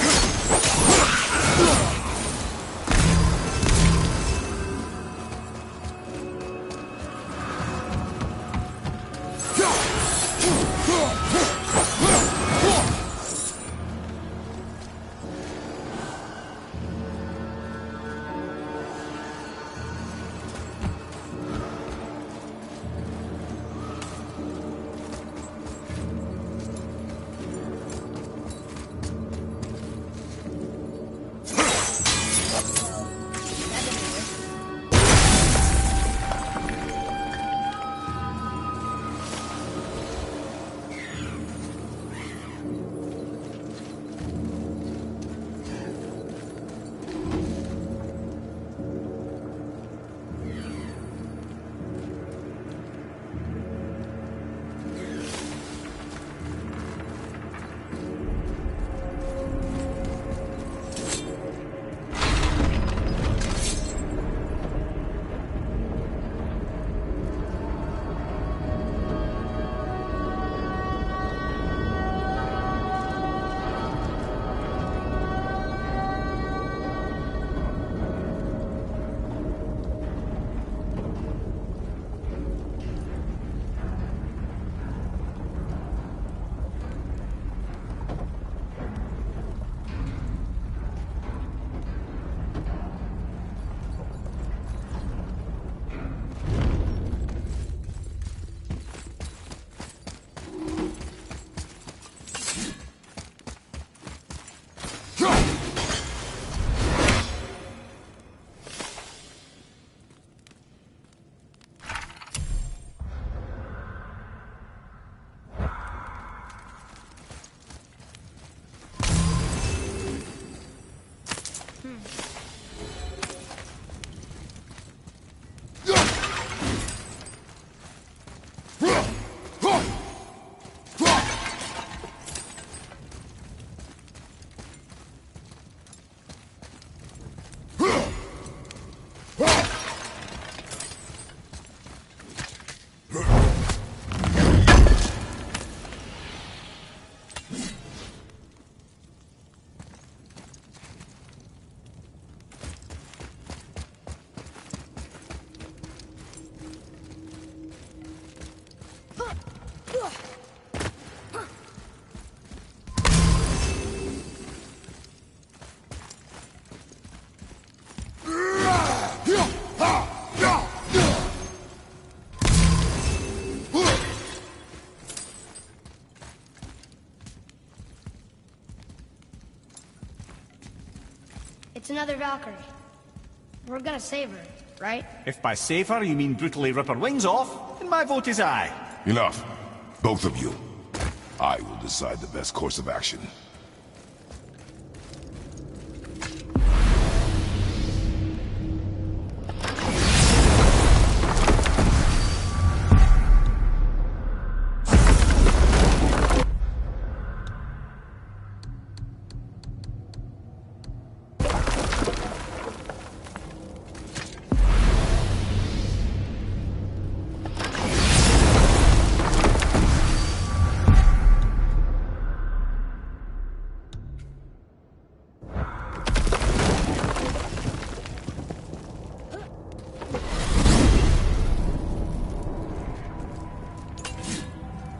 It's another Valkyrie. We're gonna save her, right? If by save her you mean brutally rip her wings off, then my vote is aye. Enough. Both of you. I will decide the best course of action.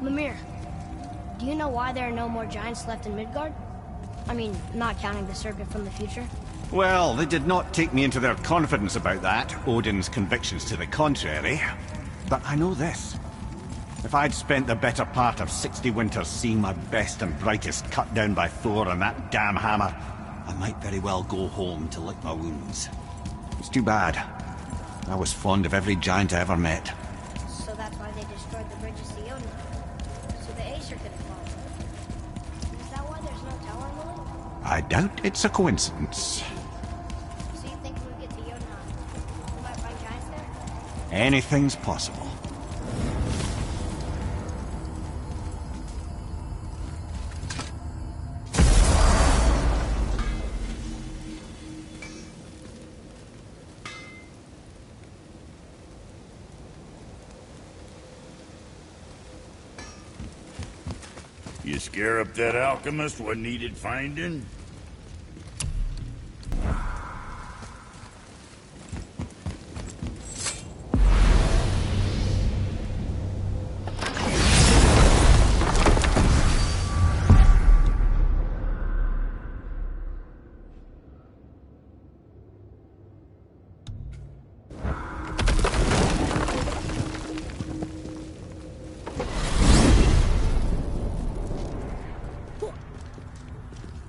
Lemire, do you know why there are no more giants left in Midgard? I mean, not counting the serpent from the future. Well, they did not take me into their confidence about that, Odin's convictions to the contrary. But I know this. If I'd spent the better part of 60 winters seeing my best and brightest cut down by Thor and that damn hammer, I might very well go home to lick my wounds. It's too bad. I was fond of every giant I ever met. So that's why they destroyed the bridges to Jotunheim. So the Aesir couldn't fall. Is that why there's no tower in the lake? I doubt it's a coincidence. So you think when we get to Jotunheim, we might find giants there? Anything's possible. You scare up that alchemist what needed finding?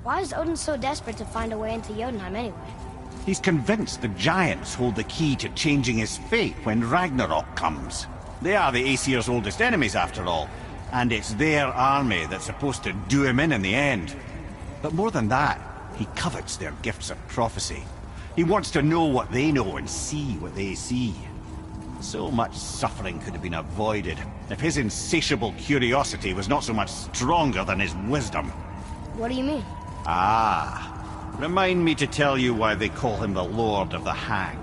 Why is Odin so desperate to find a way into Jotunheim anyway? He's convinced the giants hold the key to changing his fate when Ragnarok comes. They are the Aesir's oldest enemies, after all, and it's their army that's supposed to do him in the end. But more than that, he covets their gifts of prophecy. He wants to know what they know and see what they see. So much suffering could have been avoided if his insatiable curiosity was not so much stronger than his wisdom. What do you mean? Ah, remind me to tell you why they call him the Lord of the Hang.